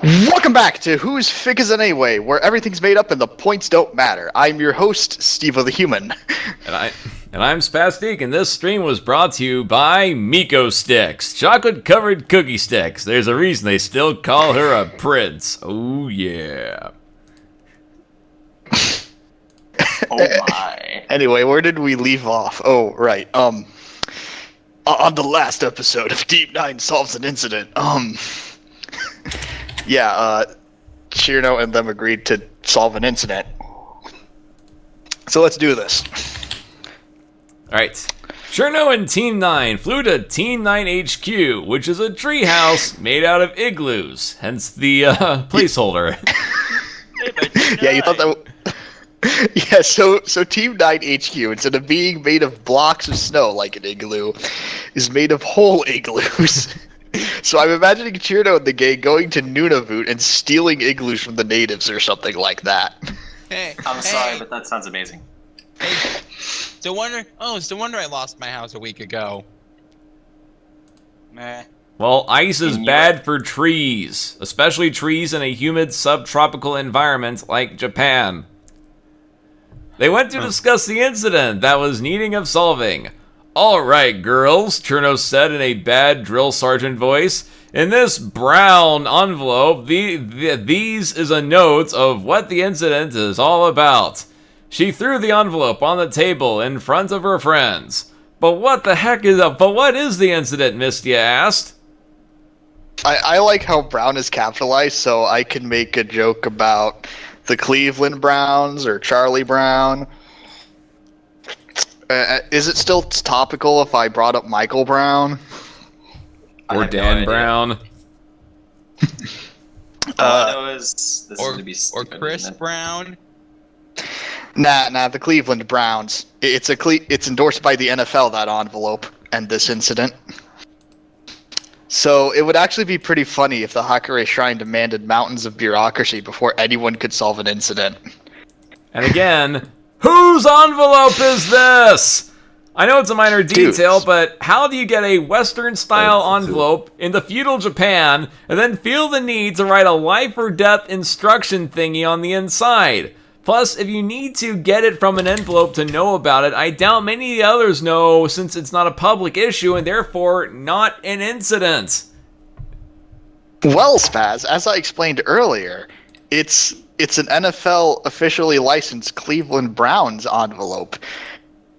Welcome back to Whose Fic Is It Anyway, where everything's made up and the points don't matter. I'm your host, StevoTheHuman. And I'm Spaz Stevo, and this stream was brought to you by Miko Sticks, chocolate-covered cookie sticks. There's a reason they still call her a prince. Oh yeah. Oh my. Anyway, where did we leave off? Oh, right. On the last episode of Deep Nine Solves an Incident, Cirno and them agreed to solve an incident. So let's do this. Alright. Cirno and Team 9 flew to Team 9 HQ, which is a treehouse made out of igloos, hence the placeholder. Yeah, you thought that... Yeah, so Team 9 HQ, instead of being made of blocks of snow like an igloo, is made of whole igloos. So I'm imagining Cirno and the gang going to Nunavut and stealing igloos from the natives or something like that. I'm sorry, but that sounds amazing. Hey, it's no wonder I lost my house a week ago. Meh. Well, ice is bad for trees, especially trees in a humid subtropical environment like Japan. They went to discuss the incident that was needing of solving. All right, girls, Cirno said in a bad drill sergeant voice. In this brown envelope, these is a note of what the incident is all about. She threw the envelope on the table in front of her friends. But what is the incident, Mistia asked. I like how Brown is capitalized, so I can make a joke about the Cleveland Browns or Charlie Brown. Is it still topical if I brought up Michael Brown? Or Dan Brown? All I know is this is going to be Or stupid, Chris isn't it? Brown. Nah, the Cleveland Browns. It's endorsed by the NFL, that envelope, and this incident. So it would actually be pretty funny if the Hakare Shrine demanded mountains of bureaucracy before anyone could solve an incident. And again, whose envelope is this? I know it's a minor detail, but how do you get a Western-style envelope into feudal Japan and then feel the need to write a life-or-death instruction thingy on the inside? Plus, if you need to get it from an envelope to know about it, I doubt many of the others know since it's not a public issue and therefore not an incident. Well, Spaz, as I explained earlier, it's an NFL officially licensed Cleveland Browns envelope.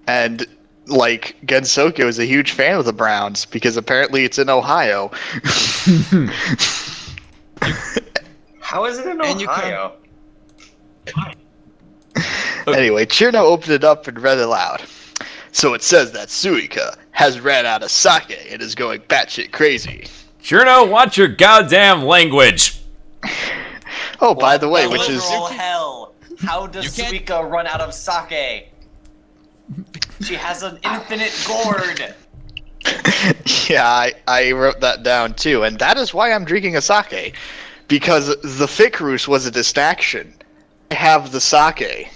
And, like, Gensokyo is a huge fan of the Browns because apparently it's in Ohio. How is it in Ohio? Anyway, Cirno opened it up and read aloud. So it says that Suika has ran out of sake and is going batshit crazy. Cirno, watch your goddamn language! Oh, by the way, which is... Literal hell. How does Suika run out of sake? She has an infinite gourd. Yeah, I wrote that down too, and that is why I'm drinking a sake. Because the Ficrus was a distraction. I have the sake.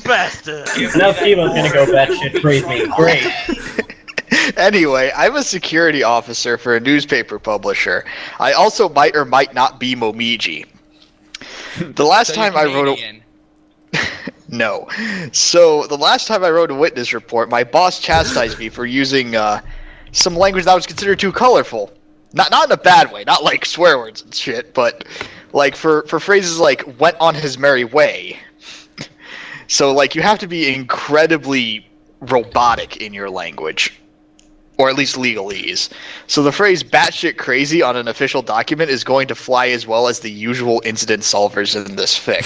Bastard. Now Stevo's gonna go batshit crazy. Great. Anyway, I'm a security officer for a newspaper publisher. I also might or might not be Momiji. The last time I wrote a... No. So, the last time I wrote a witness report, my boss chastised me for using some language that was considered too colorful. Not in a bad way, not like swear words and shit, but like for phrases like went on his merry way. So, like, you have to be incredibly robotic in your language. Or at least legalese. So the phrase batshit crazy on an official document is going to fly as well as the usual incident solvers in this fic.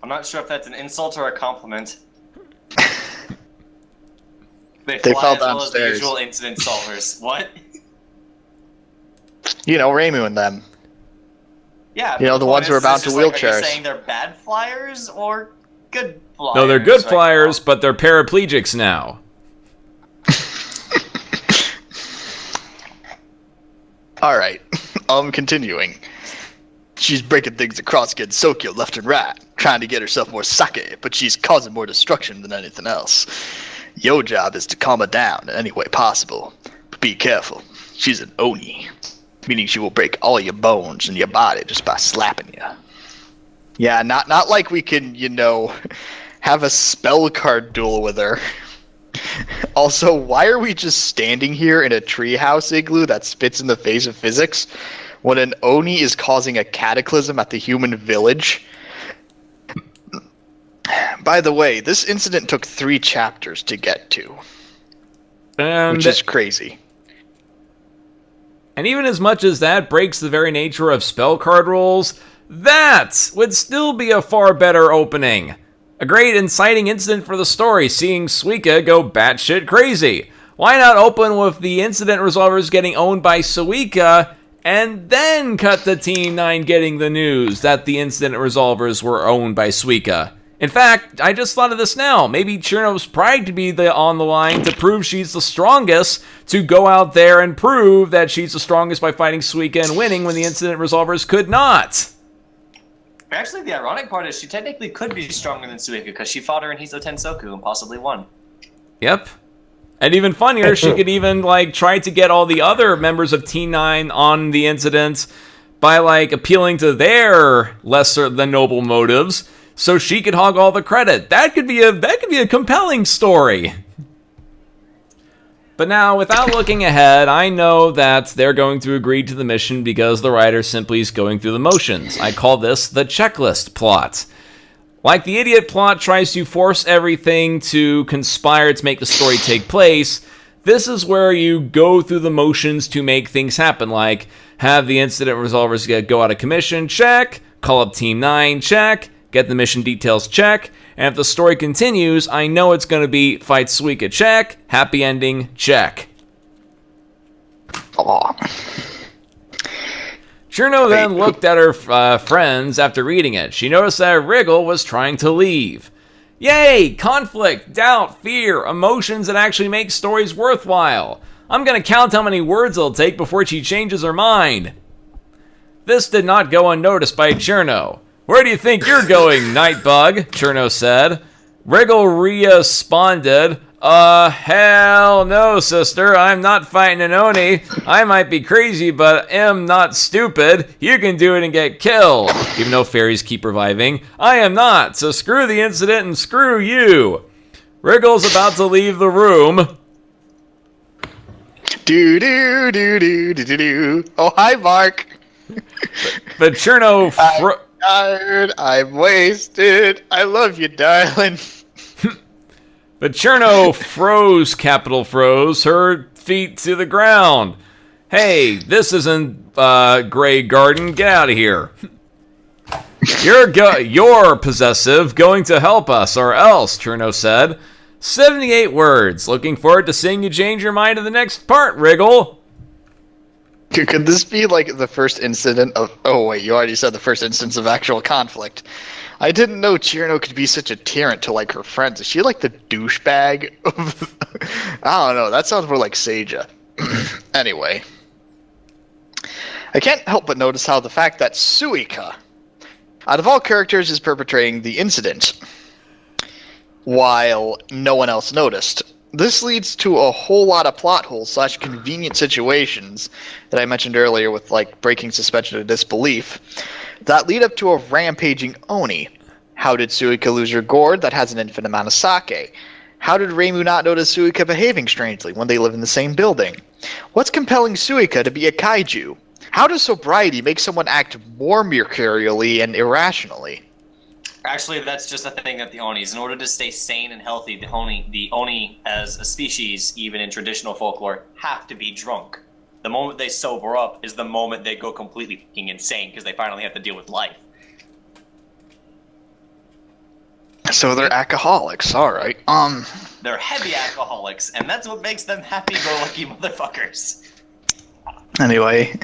I'm not sure if that's an insult or a compliment. They They fly fell as well as the downstairs. usual incident solvers. What? You know, Reimu and them. Yeah. You know, the point ones who are is, bound it's to just like, Are wheelchairs. you saying they're bad flyers or good flyers? No, they're good right flyers, now? but they're paraplegics now. Alright, continuing. She's breaking things across Gensokyo left and right, trying to get herself more sake, but she's causing more destruction than anything else. Your job is to calm her down in any way possible. But be careful. She's an Oni. Meaning she will break all your bones in your body just by slapping you. Yeah, not like we can, have a spell card duel with her. Also, why are we just standing here in a treehouse igloo that spits in the face of physics when an Oni is causing a cataclysm at the human village? By the way, this incident took 3 chapters to get to. Which is crazy. And even as much as that breaks the very nature of spell card rolls, that would still be a far better opening. A great inciting incident for the story, seeing Suika go batshit crazy. Why not open with the incident resolvers getting owned by Suika, and then cut to Team 9 getting the news that the incident resolvers were owned by Suika? In fact, I just thought of this now. Maybe Cherno's pride to be on the line to prove she's the strongest, to go out there and prove that she's the strongest by fighting Suika and winning when the incident resolvers could not. Actually, the ironic part is she technically could be stronger than Suika because she fought her in Hizo Tensoku and possibly won. Yep. And even funnier, she could even try to get all the other members of Team 9 on the incident by appealing to their lesser than noble motives, so she could hog all the credit. That could be a compelling story. But now, without looking ahead, I know that they're going to agree to the mission because the writer simply is going through the motions. I call this the checklist plot. Like the idiot plot tries to force everything to conspire to make the story take place, this is where you go through the motions to make things happen, like have the incident resolvers go out of commission, check, call up Team 9, check, get the mission details, check, and if the story continues, I know it's going to be fight Suika, check, happy ending, check. Aww. Cherno then looked at her friends after reading it. She noticed that Wriggle was trying to leave. Yay! Conflict, doubt, fear, emotions that actually make stories worthwhile. I'm going to count how many words it'll take before she changes her mind. This did not go unnoticed by Cherno. Where do you think you're going, Nightbug? Cherno said. Wriggle responded, hell no, sister. I'm not fighting an Oni. I might be crazy, but am not stupid. You can do it and get killed. Even though fairies keep reviving, I am not, so screw the incident and screw you. Wriggle's about to leave the room. Do do do do do do. Oh, hi, Mark. But Cherno tired, I'm wasted. I love you, darling. But Cherno froze, capital froze, her feet to the ground. Hey, this isn't Grey Garden. Get out of here. You're possessive, going to help us, or else, Cherno said. 78 words. Looking forward to seeing you change your mind in the next part, Wriggle. Could this be the first incident of... Oh, wait, you already said the first instance of actual conflict. I didn't know Cherno could be such a tyrant to, her friends. Is she, the douchebag of... I don't know, that sounds more like Seija. Anyway. I can't help but notice how the fact that Suika, out of all characters, is perpetrating the incident, while no one else noticed. This leads to a whole lot of plot holes / convenient situations that I mentioned earlier with breaking suspension of disbelief that lead up to a rampaging Oni. How did Suika lose her gourd that has an infinite amount of sake? How did Reimu not notice Suika behaving strangely when they live in the same building? What's compelling Suika to be a kaiju? How does sobriety make someone act more mercurially and irrationally? Actually, that's just a thing of the Onis. In order to stay sane and healthy, the Oni as a species, even in traditional folklore, have to be drunk. The moment they sober up is the moment they go completely fucking insane because they finally have to deal with life. So they're alcoholics, alright. They're heavy alcoholics, and that's what makes them happy-go-lucky motherfuckers. Anyway,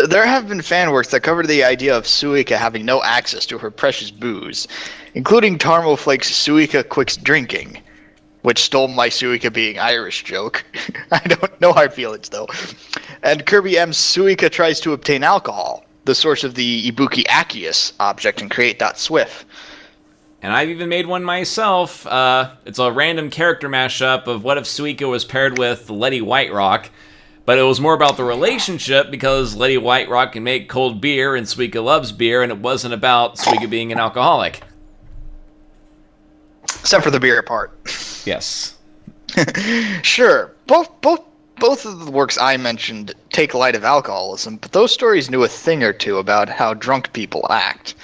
there have been fan works that cover the idea of Suika having no access to her precious booze, including Tarmo Flake's Suika Quicks Drinking, which stole my Suika being Irish joke. I don't know hard feelings, though. And Kirby M's Suika tries to obtain alcohol, the source of the Ibuki Akius object in Create.Swift. and I've even made one myself. It's a random character mashup of what if Suika was paired with Letty Whiterock, but it was more about the relationship because Letty Whiterock can make cold beer and Suika loves beer, and it wasn't about Suika being an alcoholic. Except for the beer part. Yes. Sure. Both of the works I mentioned take light of alcoholism, but those stories knew a thing or two about how drunk people act.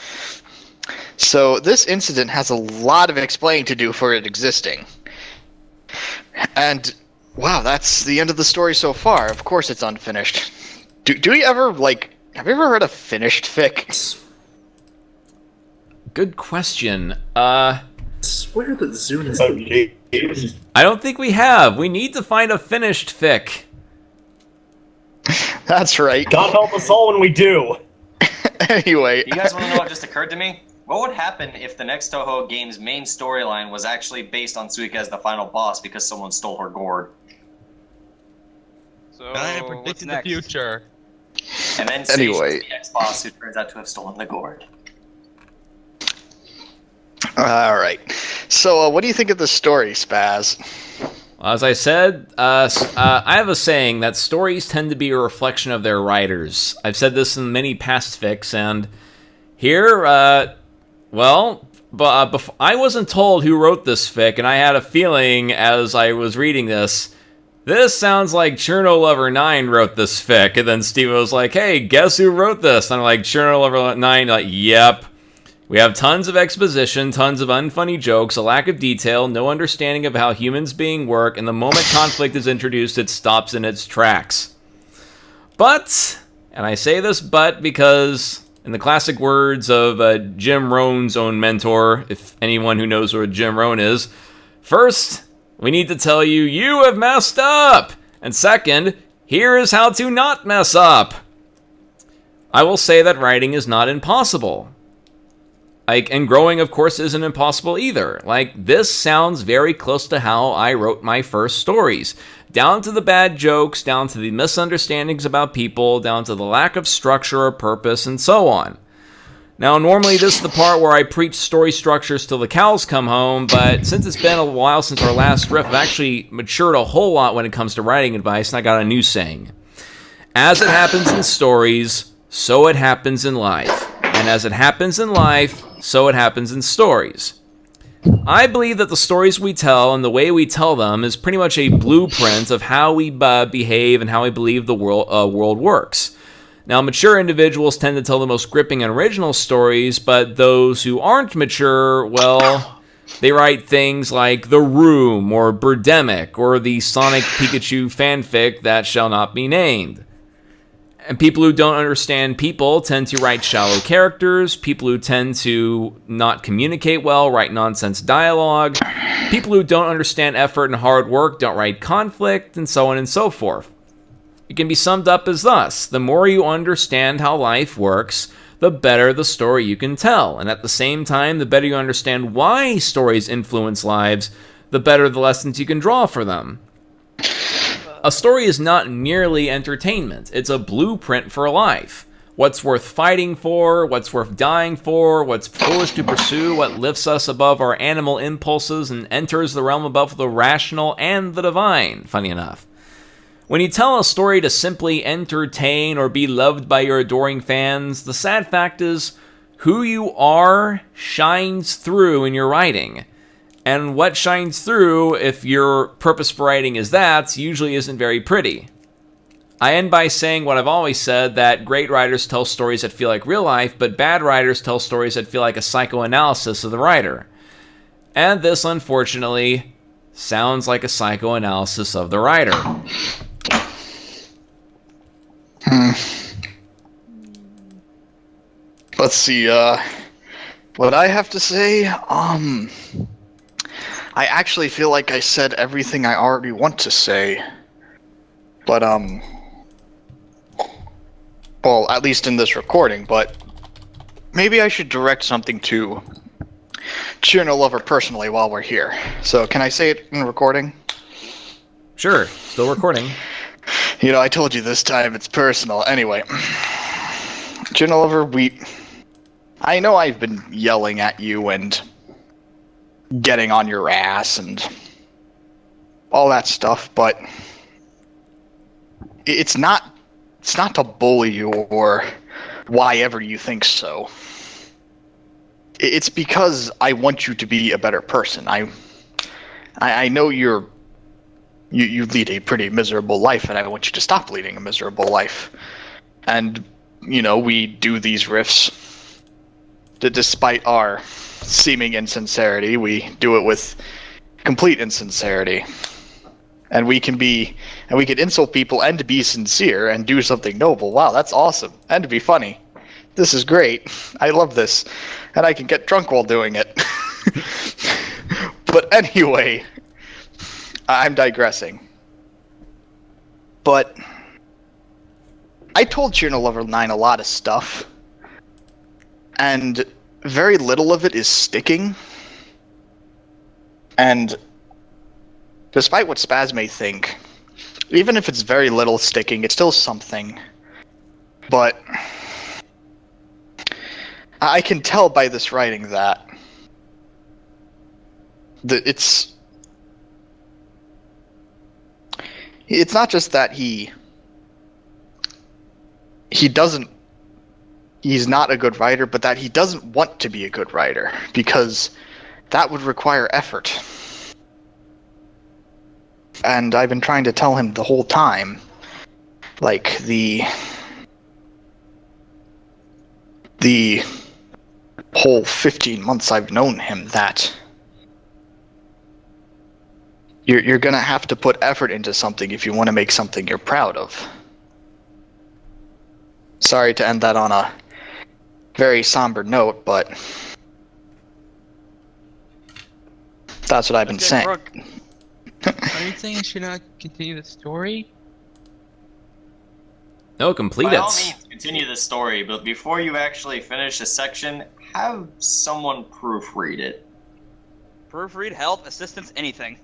So this incident has a lot of explaining to do for it existing. And, wow, that's the end of the story so far. Of course it's unfinished. Do you ever, have you ever read a finished fic? Good question. I swear that Zune is... I don't think we have. We need to find a finished fic. That's right. God help us all when we do. Anyway. You guys want to know what just occurred to me? What would happen if the next Toho game's main storyline was actually based on Suika as the final boss because someone stole her gourd? So, I predicted the future. And then Anyway. the ex-boss who turns out to have stolen the gourd. Alright. So, what do you think of the story, Spaz? As I said, I have a saying that stories tend to be a reflection of their writers. I've said this in many past fics, and here, I wasn't told who wrote this fic, and I had a feeling as I was reading this sounds like Cirnolover9 wrote this fic, and then Stevo was like, hey, guess who wrote this? And I'm like, Cirnolover9, like, yep. We have tons of exposition, tons of unfunny jokes, a lack of detail, no understanding of how humans beings work, and the moment conflict is introduced, it stops in its tracks. But, and I say this but because, in the classic words of Jim Rohn's own mentor, if anyone who knows what Jim Rohn is, first, we need to tell you, you have messed up! And second, here is how to not mess up! I will say that writing is not impossible. And growing, of course, isn't impossible either. This sounds very close to how I wrote my first stories. Down to the bad jokes, down to the misunderstandings about people, down to the lack of structure or purpose, and so on. Now, normally this is the part where I preach story structures till the cows come home, but since it's been a while since our last riff, I've actually matured a whole lot when it comes to writing advice, and I got a new saying. As it happens in stories, so it happens in life. And as it happens in life, so it happens in stories. I believe that the stories we tell and the way we tell them is pretty much a blueprint of how we behave and how we believe the world works. Now, mature individuals tend to tell the most gripping and original stories, but those who aren't mature, well, they write things like The Room or Birdemic or the Sonic Pikachu fanfic that shall not be named. And people who don't understand people tend to write shallow characters. People who tend to not communicate well write nonsense dialogue. People who don't understand effort and hard work don't write conflict, and so on and so forth. It can be summed up as thus: the more you understand how life works, the better the story you can tell. And at the same time, the better you understand why stories influence lives, the better the lessons you can draw for them. A story is not merely entertainment. It's a blueprint for life. What's worth fighting for, what's worth dying for, what's foolish to pursue, what lifts us above our animal impulses and enters the realm above the rational and the divine, funny enough. When you tell a story to simply entertain or be loved by your adoring fans, the sad fact is, who you are shines through in your writing. And what shines through, if your purpose for writing is that, usually isn't very pretty. I end by saying what I've always said, that great writers tell stories that feel like real life, but bad writers tell stories that feel like a psychoanalysis of the writer. And this, unfortunately, sounds like a psychoanalysis of the writer. Let's see, what I have to say, I actually feel like I said everything I already want to say. But, well, at least in this recording, but maybe I should direct something to Cirnolover personally while we're here. So, can I say it in recording? Sure, still recording. You know, I told you this time it's personal. Anyway, Cirnolover, I know I've been yelling at you and getting on your ass and all that stuff, but it's not to bully you or why ever you think so. It's because I want you to be a better person. I know you lead a pretty miserable life, and I want you to stop leading a miserable life. And, we do these riffs that despite our seeming insincerity, we do it with complete insincerity. And we can insult people and be sincere and do something noble. Wow, that's awesome. And to be funny. This is great. I love this. And I can get drunk while doing it. But anyway, I'm digressing. But I told Cirnolover9 a lot of stuff. And very little of it is sticking. And despite what Spaz may think, even if it's very little sticking, it's still something. But I can tell by this writing that it's not just that he's not a good writer, but that he doesn't want to be a good writer, because that would require effort. And I've been trying to tell him the whole time, like, the whole 15 months I've known him, that you're gonna have to put effort into something if you want to make something you're proud of. Sorry to end that on a very somber note, but that's what I've been saying. Are you saying I should not continue the story? No, complete By it. all means, continue the story, but before you actually finish a section, have someone proofread it. Proofread, help, assistance, anything.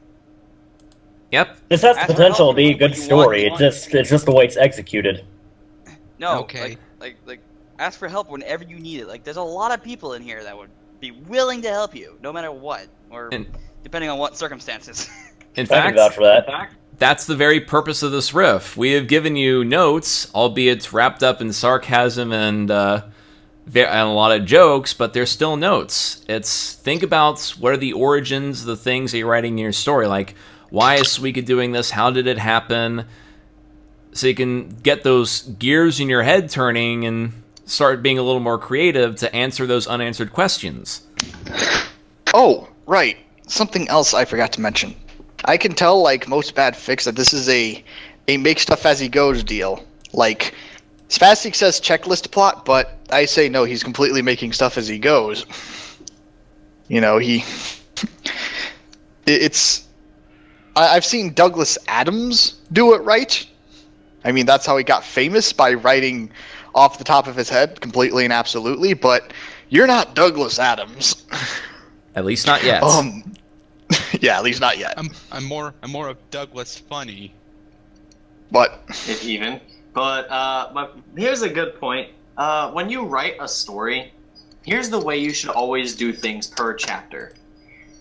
Yep. This has the Ask for potential help to be a with good what you story. want. It's just the way it's executed. No, Okay. like, ask for help whenever you need it. Like, there's a lot of people in here that would be willing to help you, no matter what, or depending on what circumstances. In I can fact, vouch for that. that's the very purpose of this riff. We have given you notes, albeit wrapped up in sarcasm and a lot of jokes, but they're still notes. Think about what are the origins of the things that you're writing in your story. Like, why is Suika doing this? How did it happen? So you can get those gears in your head turning and start being a little more creative to answer those unanswered questions. Oh, right. Something else I forgot to mention. I can tell, like most bad fics, that this is a make stuff as he goes deal. Like, Spastic says checklist plot, but I say no, he's completely making stuff as he goes. I've seen Douglas Adams do it right. I mean, that's how he got famous, by writing off the top of his head, completely and absolutely, but you're not Douglas Adams. At least not yet. Yeah, at least not yet. I'm more of Douglas Funny. But If even. But here's a good point. When you write a story, here's the way you should always do things per chapter.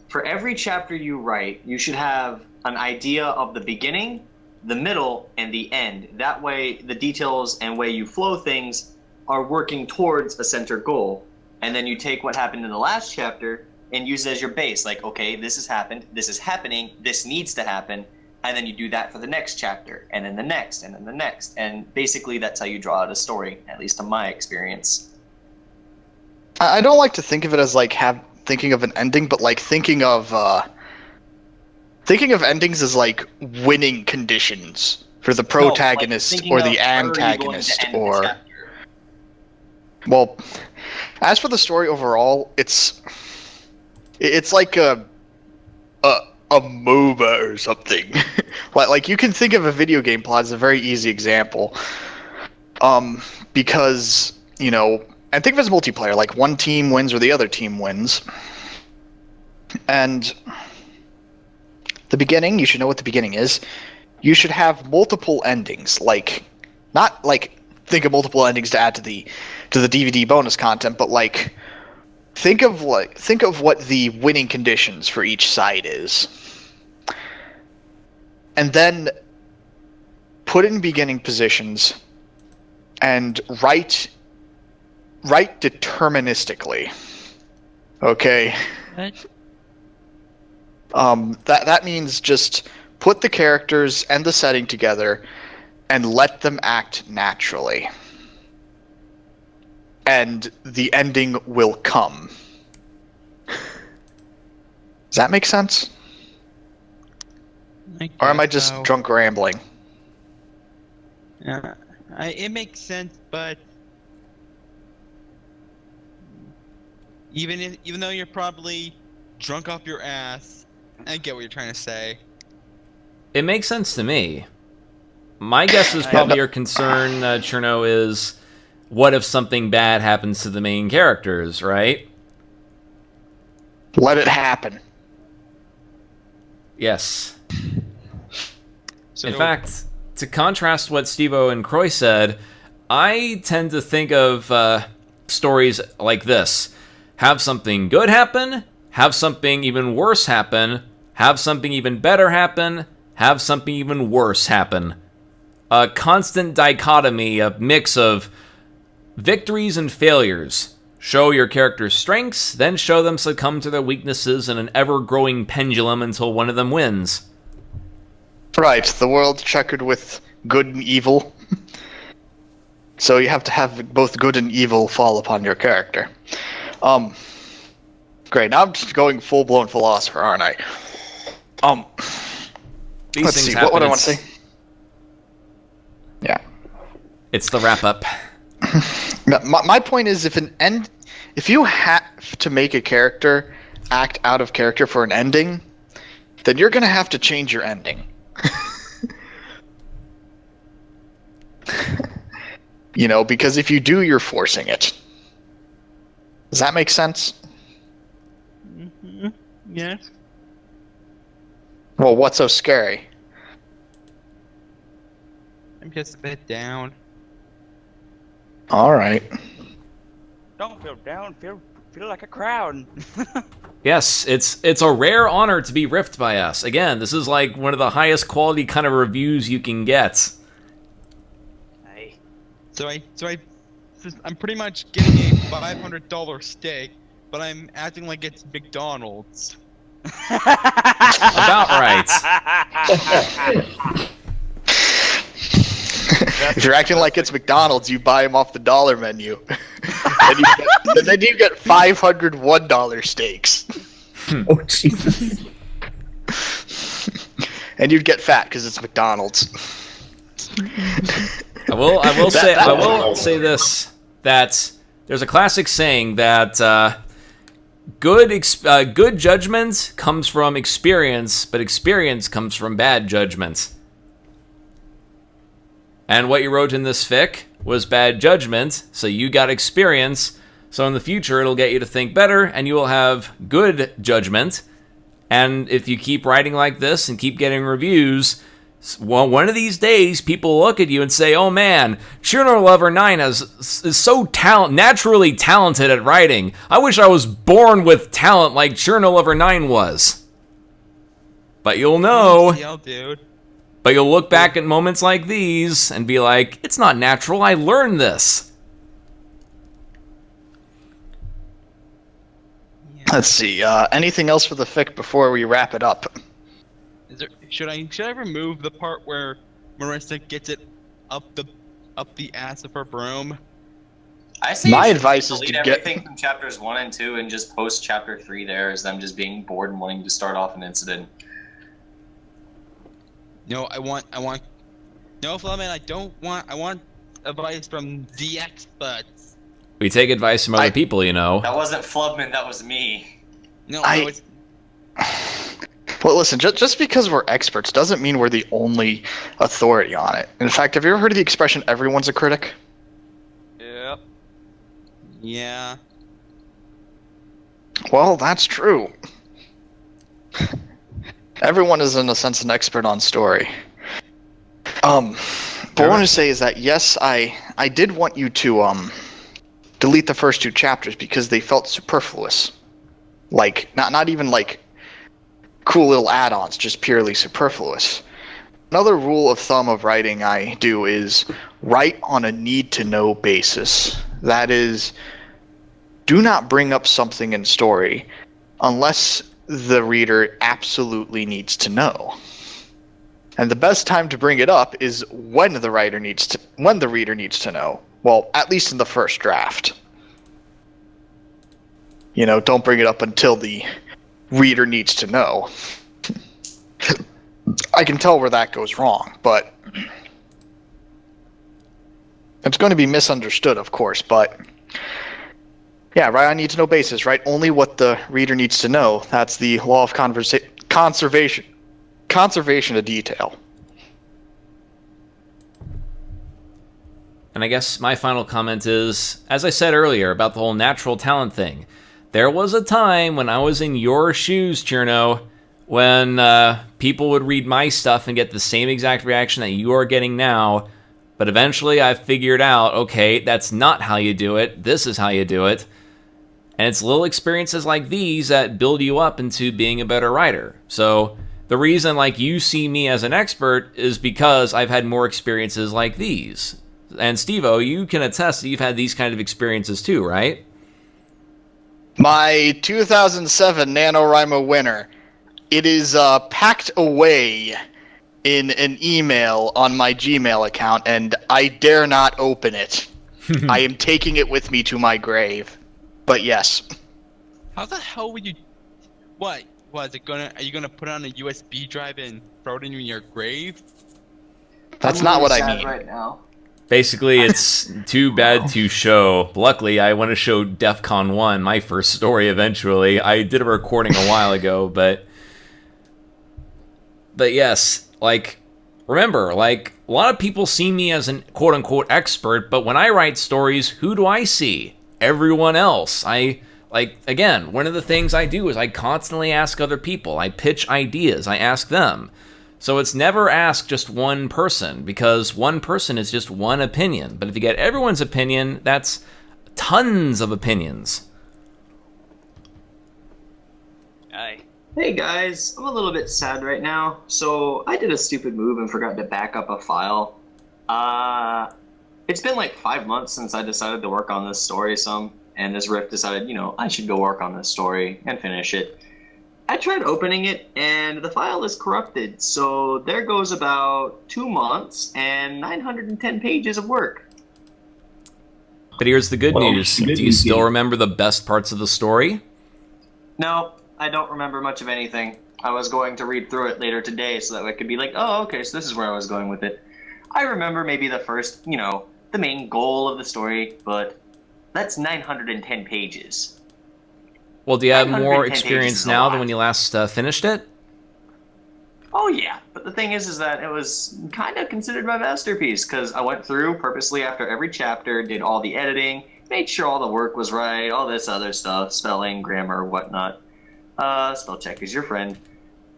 For every chapter you write, you should have an idea of the beginning, the middle, and the end. That way, the details and way you flow things are working towards a center goal. And then you take what happened in the last chapter and use it as your base. Like, okay, this has happened, this is happening, this needs to happen. And then you do that for the next chapter, and then the next, and then the next. And basically, that's how you draw out a story, at least in my experience. I don't like to think of it as like thinking of an ending, but like thinking of endings as like winning conditions for the protagonist or the antagonist, or well, as for the story overall, it's like a MOBA or something. Like you can think of a video game plot as a very easy example, because and think of it as multiplayer. Like one team wins or the other team wins, and the beginning, you should know what the beginning is. You should have multiple endings, like not like think of multiple endings to add to the DVD bonus content, but like think of what the winning conditions for each side is, and then put it in beginning positions and write deterministically. Okay. That means just put the characters and the setting together and let them act naturally. And the ending will come. Does that make sense? Or am I just drunk rambling? Yeah, it makes sense, but even though you're probably drunk off your ass, I get what you're trying to say. It makes sense to me. My guess is probably your concern, Cherno, is what if something bad happens to the main characters, right? Let it happen. Yes. So, in fact, to contrast what Stevo and Croy said, I tend to think of stories like this. Have something good happen, have something even worse happen, have something even better happen, have something even worse happen. A constant dichotomy, a mix of victories and failures. Show your character's strengths, then show them succumb to their weaknesses in an ever-growing pendulum until one of them wins. Right, the world checkered with good and evil. So you have to have both good and evil fall upon your character. Great, now I'm just going full-blown philosopher, aren't I? Let's see, what would I want to say? Yeah. It's the wrap-up. My point is, if you have to make a character act out of character for an ending, then you're going to have to change your ending. You know, because if you do, you're forcing it. Does that make sense? Mm-hmm. Yes. Well, what's so scary? I'm just a bit down. All right. Don't feel down. Feel like a crowd. Yes, it's a rare honor to be riffed by us. Again, this is like one of the highest quality kind of reviews you can get. Hey. So I'm pretty much getting a $500 steak, but I'm acting like it's McDonald's. About right. If you're acting like it's McDonald's, you buy them off the dollar menu. And then you get $501 steaks. Oh, Jesus. And you'd get fat because it's McDonald's. I will say this, that there's a classic saying that good judgment comes from experience, but experience comes from bad judgment. And what you wrote in this fic was bad judgment, so you got experience, so in the future it'll get you to think better, and you will have good judgment. And if you keep writing like this and keep getting reviews, well, one of these days people look at you and say, oh man, Cirnolover9 is so naturally talented at writing. I wish I was born with talent like Cirnolover9 was. But you'll know. Yeah, dude. But you'll look back at moments like these and be like, it's not natural, I learned this. Yeah. Let's see, anything else for the fic before we wrap it up? Should I remove the part where Marissa gets it up the ass of her broom? I say My you should advice is delete to everything from chapters 1 and 2 and just post chapter 3 there as them just being bored and wanting to start off an incident. No, I want. No, Fleming, I want advice from the experts. We take advice from other people, you know. That wasn't Flubman, that was me. No, it's... Well, listen, just because we're experts doesn't mean we're the only authority on it. In fact, have you ever heard of the expression, everyone's a critic? Yep. Yeah. Well, that's true. Everyone is, in a sense, an expert on story. But what I want to say is that, yes, I did want you to delete the first 2 chapters because they felt superfluous. Like, not even like cool little add-ons, just purely superfluous. Another rule of thumb of writing I do is write on a need-to-know basis. That is, do not bring up something in story unless the reader absolutely needs to know. And the best time to bring it up is when the reader needs to know. Well, at least in the first draft. You know, don't bring it up until the reader needs to know. I can tell where that goes wrong, but it's going to be misunderstood, of course, but yeah, write on need-to-know basis, write only what the reader needs to know. That's the law of conservation of detail. And I guess my final comment is, as I said earlier about the whole natural talent thing, there was a time when I was in your shoes, Cherno, when people would read my stuff and get the same exact reaction that you are getting now, but eventually I figured out, okay, that's not how you do it, this is how you do it, and it's little experiences like these that build you up into being a better writer. So the reason like you see me as an expert is because I've had more experiences like these. And Stevo, you can attest that you've had these kind of experiences too, right? My 2007 NaNoWriMo winner. It is packed away in an email on my Gmail account, and I dare not open it. I am taking it with me to my grave. But yes. How the hell would you... What? Are you gonna put it on a USB drive and throw it in your grave? That's not what I mean. Right now. Basically, it's too bad to show. Luckily, I want to show DEF CON 1, my first story eventually. I did a recording a while ago, but yes, like, remember, like, a lot of people see me as an quote-unquote expert, but when I write stories, who do I see? Everyone else. Again, one of the things I do is I constantly ask other people. I pitch ideas. I ask them. So it's never ask just one person, because one person is just one opinion. But if you get everyone's opinion, that's tons of opinions. Aye. Hey guys, I'm a little bit sad right now. So I did a stupid move and forgot to back up a file. It's been like 5 months since I decided to work on this story some, and this Riff decided, you know, I should go work on this story and finish it. I tried opening it, and the file is corrupted, so there goes about 2 months and 910 pages of work. But here's the good news. Do you still remember the best parts of the story? No, I don't remember much of anything. I was going to read through it later today so that I could be like, oh, okay, so this is where I was going with it. I remember maybe the first, you know, the main goal of the story, but that's 910 pages. Well, do you have more experience now than when you last finished it? Oh yeah, but the thing is that it was kind of considered my masterpiece, because I went through purposely after every chapter, did all the editing, made sure all the work was right, all this other stuff, spelling, grammar, whatnot. Spell check is your friend.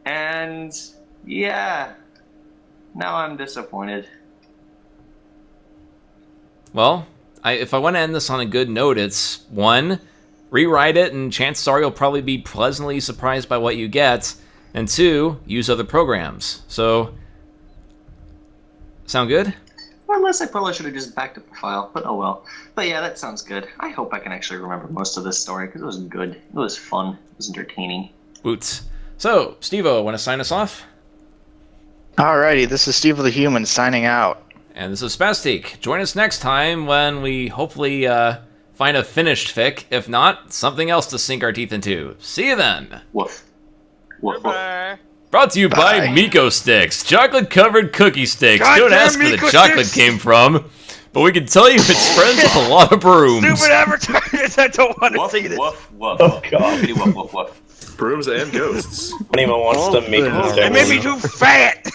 And yeah, now I'm disappointed. Well, if I want to end this on a good note, it's 1, rewrite it, and chances are you'll probably be pleasantly surprised by what you get. And 2, use other programs. So, sound good? Or unless I probably should have just backed up the file, but oh well. But yeah, that sounds good. I hope I can actually remember most of this story, because it was good. It was fun. It was entertaining. Boots. So, Stevo, want to sign us off? Alrighty, this is StevoTheHuman signing out. And this is Spaz. Join us next time when we hopefully find a finished fic. If not, something else to sink our teeth into. See you then. Woof. Woof, woof. Brought to you by Miko Sticks, chocolate-covered cookie sticks. Don't ask where the chocolate came from, but we can tell you it's friends with a lot of brooms. Stupid advertisers! I don't want to see this. Woof, woof. Oh, God. Woof, woof, woof. Brooms and ghosts. Anyone wants to make a It made me too fat!